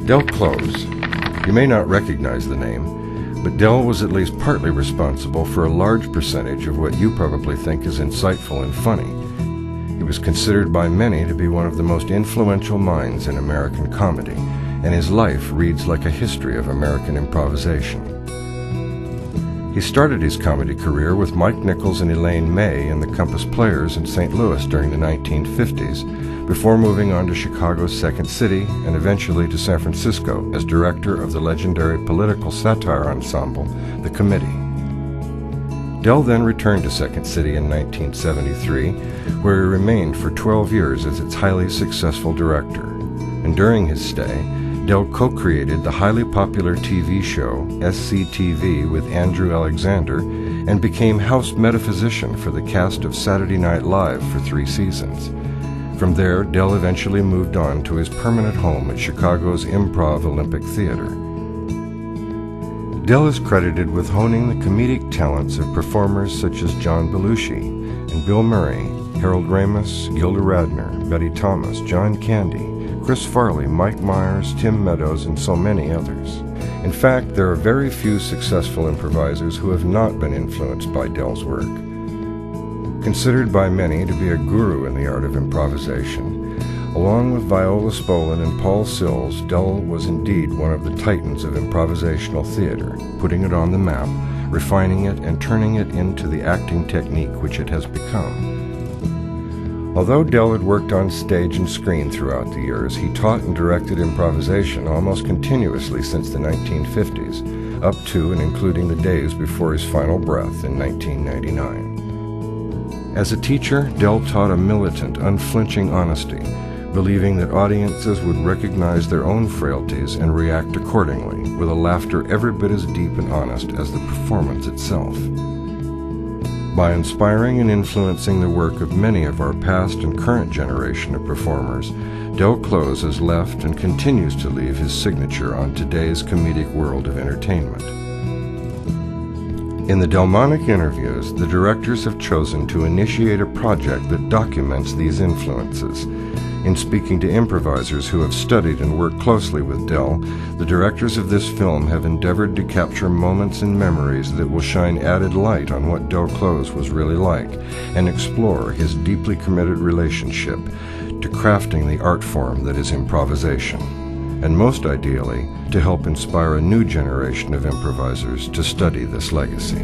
Del Close. You may not recognize the name, but Del was at least partly responsible for a large percentage of what you probably think is insightful and funny. He was considered by many to be one of the most influential minds in American comedy, and his life reads like a history of American improvisation. He started his comedy career with Mike Nichols and Elaine May in the Compass Players in St. Louis during the 1950s, before moving on to Chicago's Second City and eventually to San Francisco as director of the legendary political satire ensemble, The Committee. Del then returned to Second City in 1973, where he remained for 12 years as its highly successful director. And during his stay, Del co-created the highly popular TV show SCTV with Andrew Alexander and became house metaphysician for the cast of Saturday Night Live for 3 seasons. From there, Del eventually moved on to his permanent home at Chicago's Improv Olympic Theater. Del is credited with honing the comedic talents of performers such as John Belushi and Bill Murray, Harold Ramis, Gilda Radner, Betty Thomas, John Candy, Chris Farley, Mike Myers, Tim Meadows, and so many others. In fact, there are very few successful improvisers who have not been influenced by Del's work. Considered by many to be a guru in the art of improvisation, along with Viola Spolin and Paul Sills, Del was indeed one of the titans of improvisational theater, putting it on the map, refining it, and turning it into the acting technique which it has become. Although Del had worked on stage and screen throughout the years, he taught and directed improvisation almost continuously since the 1950s, up to and including the days before his final breath in 1999. As a teacher, Del taught a militant, unflinching honesty, believing that audiences would recognize their own frailties and react accordingly, with a laughter every bit as deep and honest as the performance itself. By inspiring and influencing the work of many of our past and current generation of performers, Del Close has left and continues to leave his signature on today's comedic world of entertainment. In the Delmonic Interviews, the directors have chosen to initiate a project that documents these influences. In speaking to improvisers who have studied and worked closely with Del, the directors of this film have endeavored to capture moments and memories that will shine added light on what Del Close was really like and explore his deeply committed relationship to crafting the art form that is improvisation, and most ideally, to help inspire a new generation of improvisers to study this legacy.